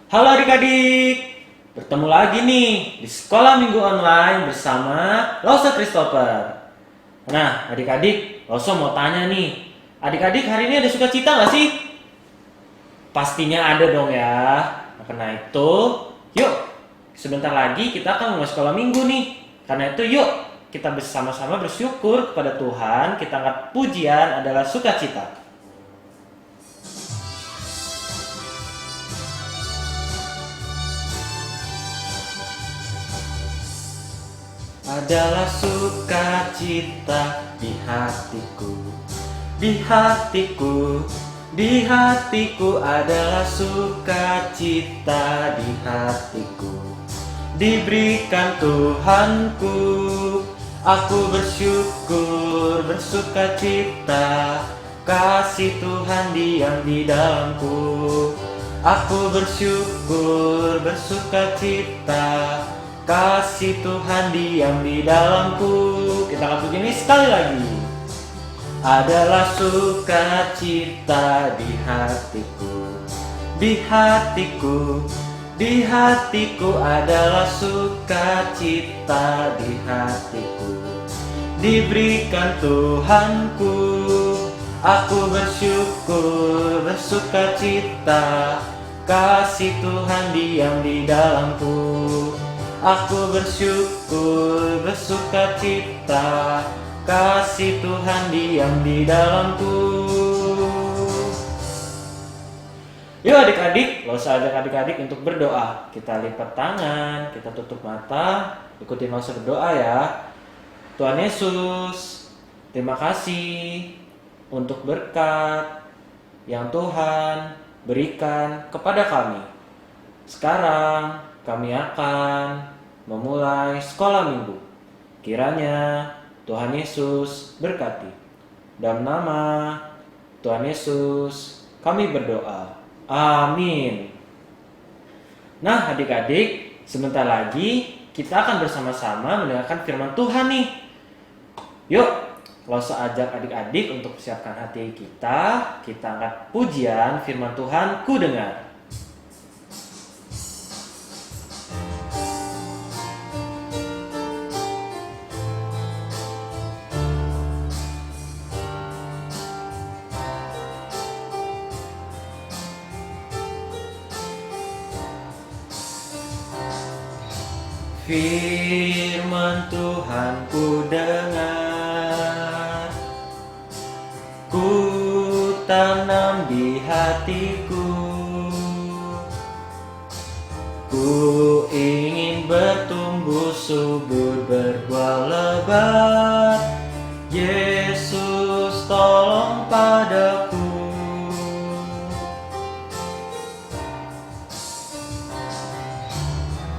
Halo adik-adik, bertemu lagi nih di sekolah minggu online bersama Loso Christopher. Nah adik-adik, Loso mau tanya nih, adik-adik hari ini ada sukacita nggak sih? Pastinya ada dong ya. Nah, karena itu, yuk sebentar lagi kita akan mulai sekolah minggu nih. Karena itu yuk kita bersama-sama bersyukur kepada Tuhan, kita angkat pujian adalah sukacita. Adalah sukacita di hatiku, di hatiku, di hatiku adalah sukacita di hatiku. Diberikan Tuhanku, aku bersyukur, bersukacita, kasih Tuhan diam di dalamku. Aku bersyukur, bersukacita, kasih Tuhan diam di dalamku. Kita akan puji ini sekali lagi. Adalah sukacita di hatiku, di hatiku, di hatiku adalah sukacita di hatiku. Diberikan Tuhanku, aku bersyukur, bersukacita, kasih Tuhan diam di dalamku. Aku bersyukur, bersukacita, kasih Tuhan diam di dalamku. Yuk adik-adik, Losa ajak adik-adik untuk berdoa. Kita lipat tangan, kita tutup mata, ikutin Losa berdoa ya. Tuhan Yesus, terima kasih untuk berkat yang Tuhan berikan kepada kami. Sekarang kami akan memulai sekolah minggu. Kiranya Tuhan Yesus berkati. Dalam nama Tuhan Yesus kami berdoa. Amin. Nah adik-adik, sebentar lagi kita akan bersama-sama mendengarkan firman Tuhan nih. Yuk, Loso ajak adik-adik untuk siapkan hati kita. Kita angkat pujian firman Tuhan ku dengar. Firman Tuhan ku dengar, ku tanam di hatiku. Ku ingin bertumbuh subur berbuah lebat. Yesus tolong padaku.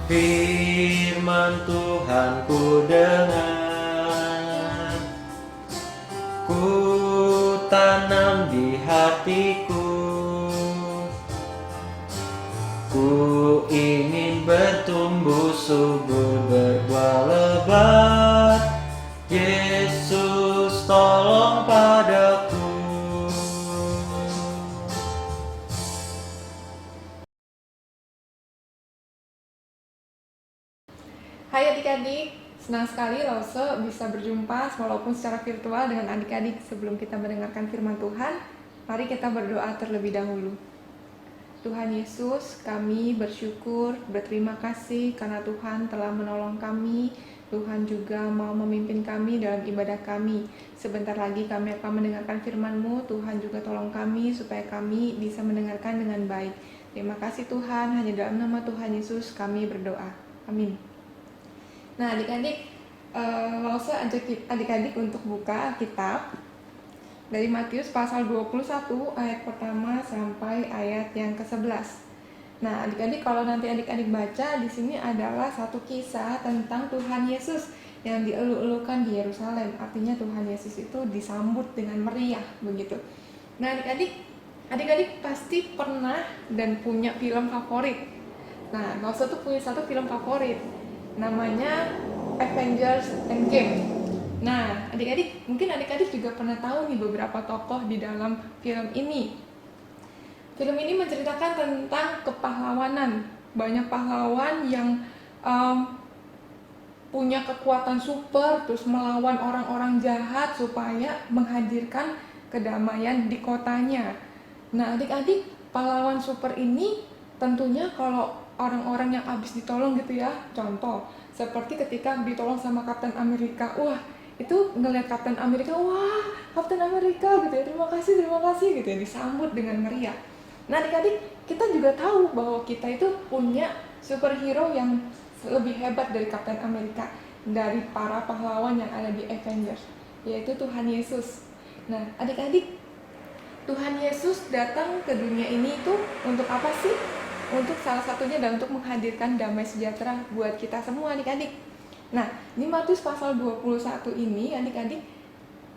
Firman Tuhan ku dengar, ku tanam di hatiku. Ku ingin bertumbuh subur berbuah lebat. Yesus tolong padaku. Hai adik-adik, senang sekali Lause bisa berjumpa walaupun secara virtual dengan adik-adik. Sebelum kita mendengarkan firman Tuhan, mari kita berdoa terlebih dahulu. Tuhan Yesus, kami bersyukur, berterima kasih karena Tuhan telah menolong kami. Tuhan juga mau memimpin kami dalam ibadah kami. Sebentar lagi kami akan mendengarkan firman-Mu. Tuhan juga tolong kami supaya kami bisa mendengarkan dengan baik. Terima kasih Tuhan, hanya dalam nama Tuhan Yesus kami berdoa. Amin. Nah adik-adik, Lause ajak adik-adik untuk buka Alkitab dari Matius pasal 21 ayat pertama sampai ayat yang ke-11. Nah adik-adik, kalau nanti adik-adik baca, di sini adalah satu kisah tentang Tuhan Yesus yang dielu-elukan di Yerusalem. Artinya Tuhan Yesus itu disambut dengan meriah begitu. Nah adik-adik pasti pernah dan punya film favorit. Nah Lause tuh punya satu film favorit, namanya Avengers Endgame. Nah, mungkin adik-adik juga pernah tahu nih beberapa tokoh di dalam film ini. Film ini menceritakan tentang kepahlawanan. Banyak pahlawan yang punya kekuatan super, terus melawan orang-orang jahat supaya menghadirkan kedamaian di kotanya. Nah, adik-adik, pahlawan super ini tentunya kalau orang-orang yang habis ditolong gitu ya, contoh seperti ketika ditolong sama Kapten Amerika, wah itu ngelihat Kapten Amerika, wah Kapten Amerika gitu ya, terima kasih gitu ya, disambut dengan meriah. Nah adik-adik, kita juga tahu bahwa kita itu punya superhero yang lebih hebat dari Kapten Amerika, dari para pahlawan yang ada di Avengers, yaitu Tuhan Yesus. Nah adik-adik, Tuhan Yesus datang ke dunia ini itu untuk apa sih? Untuk salah satunya dan untuk menghadirkan damai sejahtera buat kita semua adik-adik. Nah, di Matius pasal 21 ini adik-adik,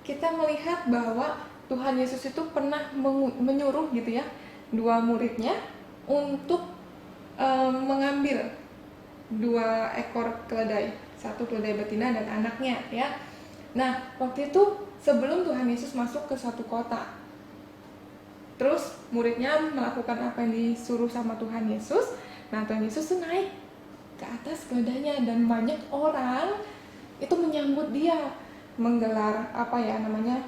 kita melihat bahwa Tuhan Yesus itu pernah menyuruh gitu ya, dua muridnya untuk mengambil 2 ekor keledai, satu keledai betina dan anaknya ya. Nah, waktu itu sebelum Tuhan Yesus masuk ke suatu kota, terus muridnya melakukan apa yang disuruh sama Tuhan Yesus. Nah Tuhan Yesus tuh naik ke atas keledainya dan banyak orang itu menyambut dia, menggelar apa ya namanya,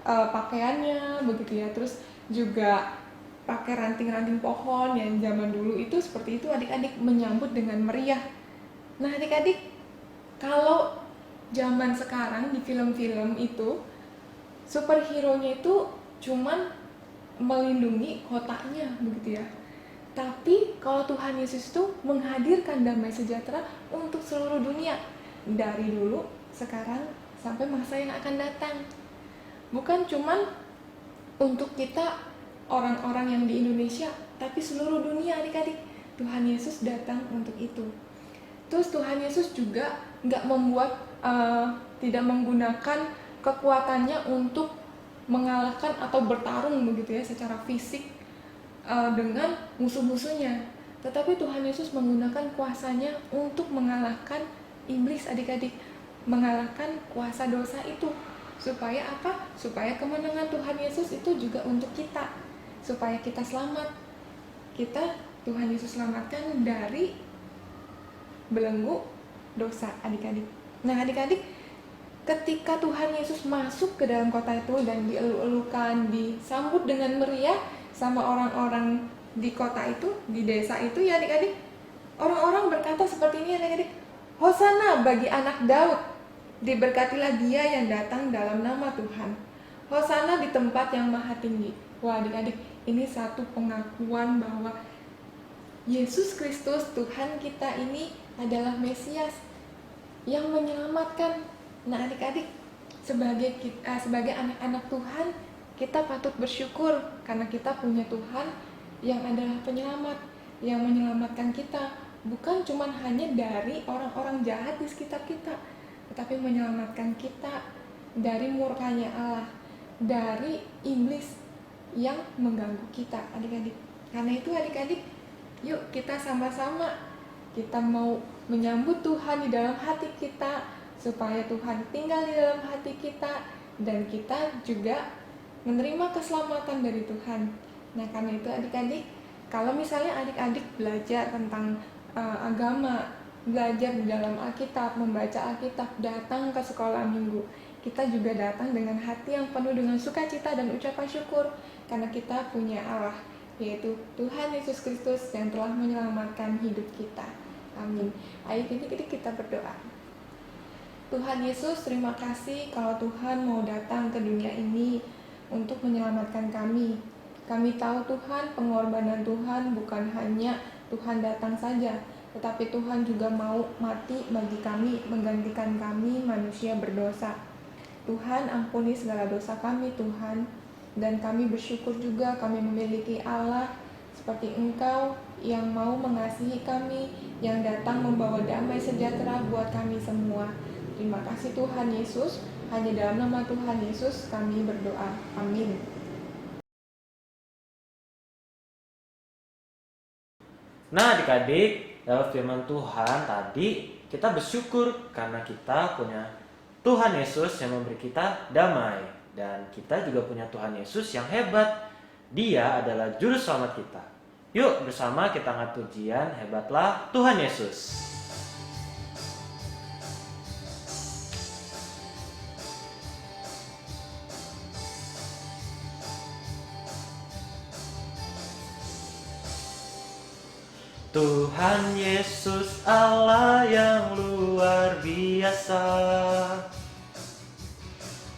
pakaiannya begitu ya, terus juga pakai ranting-ranting pohon yang zaman dulu itu seperti itu adik-adik, menyambut dengan meriah. Nah adik-adik, kalau zaman sekarang di film-film itu superhero-nya itu cuman melindungi kotanya begitu ya. Tapi kalau Tuhan Yesus itu menghadirkan damai sejahtera untuk seluruh dunia, dari dulu, sekarang, sampai masa yang akan datang. Bukan cuman untuk kita orang-orang yang di Indonesia, tapi seluruh dunia adik-adik. Tuhan Yesus datang untuk itu. Terus Tuhan Yesus juga nggak membuat, tidak menggunakan kekuatannya untuk mengalahkan atau bertarung begitu ya secara fisik dengan musuh-musuhnya, tetapi Tuhan Yesus menggunakan kuasanya untuk mengalahkan iblis adik-adik, mengalahkan kuasa dosa itu. Supaya apa? Supaya kemenangan Tuhan Yesus itu juga untuk kita, supaya kita selamat. Tuhan Yesus selamatkan dari belenggu dosa adik-adik. Nah adik-adik, ketika Tuhan Yesus masuk ke dalam kota itu dan dielu-elukan, disambut dengan meriah sama orang-orang di kota itu, di desa itu ya adik-adik, orang-orang berkata seperti ini adik-adik, Hosana bagi anak Daud, diberkatilah dia yang datang dalam nama Tuhan, Hosana di tempat yang maha tinggi. Wah adik-adik, ini satu pengakuan bahwa Yesus Kristus Tuhan kita ini adalah Mesias yang menyelamatkan. Nah adik-adik, sebagai anak-anak Tuhan, kita patut bersyukur karena kita punya Tuhan yang adalah penyelamat, yang menyelamatkan kita, bukan cuma hanya dari orang-orang jahat di sekitar kita, tetapi menyelamatkan kita dari murkanya Allah, dari iblis yang mengganggu kita adik-adik. Karena itu adik-adik, yuk kita sama-sama, kita mau menyambut Tuhan di dalam hati kita, supaya Tuhan tinggal di dalam hati kita dan kita juga menerima keselamatan dari Tuhan. Nah karena itu adik-adik, kalau misalnya adik-adik belajar tentang agama, belajar di dalam Alkitab, membaca Alkitab, datang ke sekolah minggu, kita juga datang dengan hati yang penuh dengan sukacita dan ucapan syukur karena kita punya Allah, yaitu Tuhan Yesus Kristus yang telah menyelamatkan hidup kita. Amin. Ayo kita berdoa. Tuhan Yesus, terima kasih kalau Tuhan mau datang ke dunia ini untuk menyelamatkan kami. Kami tahu Tuhan, pengorbanan Tuhan bukan hanya Tuhan datang saja, tetapi Tuhan juga mau mati bagi kami, menggantikan kami manusia berdosa. Tuhan, ampuni segala dosa kami Tuhan, dan kami bersyukur juga kami memiliki Allah seperti Engkau yang mau mengasihi kami, yang datang membawa damai sejahtera buat kami semua. Terima kasih Tuhan Yesus, hanya dalam nama Tuhan Yesus kami berdoa. Amin. Nah adik-adik, dalam firman Tuhan tadi kita bersyukur karena kita punya Tuhan Yesus yang memberi kita damai. Dan kita juga punya Tuhan Yesus yang hebat. Dia adalah juru selamat kita. Yuk bersama kita angkat pujian, hebatlah Tuhan Yesus. Tuhan Yesus Allah yang luar biasa,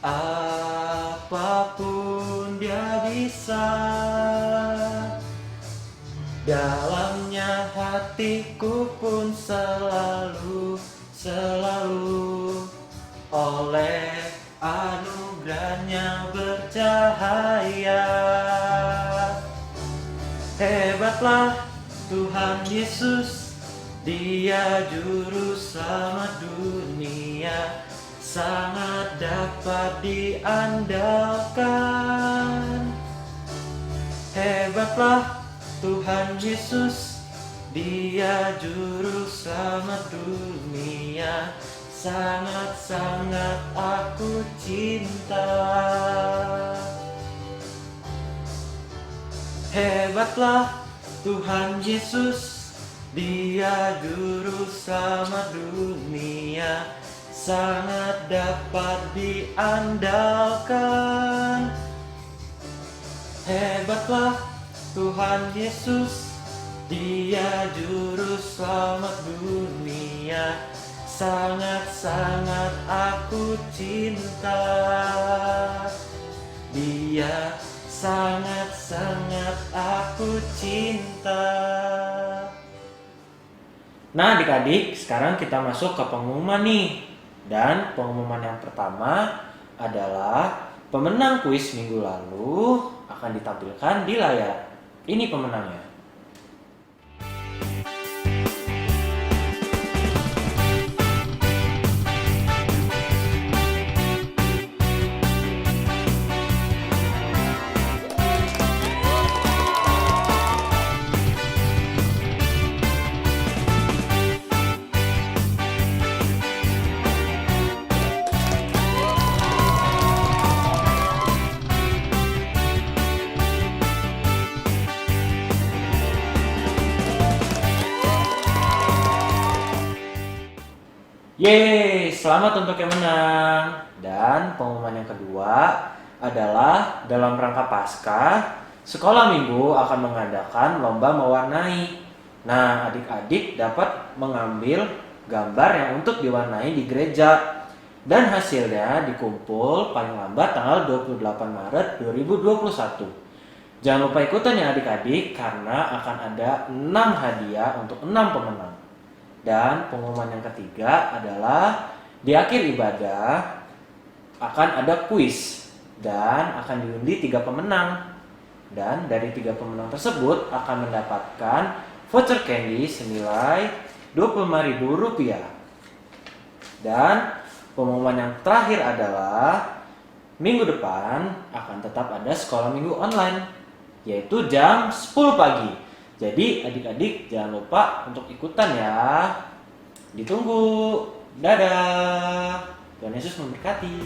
apapun Dia bisa. Dalamnya hatiku pun selalu oleh anugerahnya bercahaya. Hebatlah Tuhan Yesus, Dia juru selamat dunia, sangat dapat diandalkan. Hebatlah Tuhan Yesus, Dia juru selamat dunia, sangat-sangat aku cinta. Hebatlah Tuhan Yesus, Dia juru selamat dunia, sangat dapat diandalkan. Hebatlah Tuhan Yesus, Dia juru selamat dunia, sangat-sangat aku cinta. Dia sangat-sangat aku cinta. Nah adik-adik, sekarang kita masuk ke pengumuman nih. Dan pengumuman yang pertama adalah pemenang kuis minggu lalu akan ditampilkan di layar. Ini pemenangnya. Yeay, selamat untuk yang menang. Dan pengumuman yang kedua adalah dalam rangka Paskah, sekolah minggu akan mengadakan lomba mewarnai. Nah, adik-adik dapat mengambil gambar yang untuk diwarnai di gereja. Dan hasilnya dikumpul paling lambat tanggal 28 Maret 2021. Jangan lupa ikutan ya adik-adik, karena akan ada 6 hadiah untuk 6 pemenang. Dan pengumuman yang ketiga adalah di akhir ibadah akan ada kuis dan akan diundi 3 pemenang. Dan dari 3 pemenang tersebut akan mendapatkan voucher candy senilai Rp25.000. Dan pengumuman yang terakhir adalah minggu depan akan tetap ada sekolah minggu online, yaitu jam 10 pagi. Jadi adik-adik jangan lupa untuk ikutan ya. Ditunggu. Dadah. Tuhan Yesus memberkati.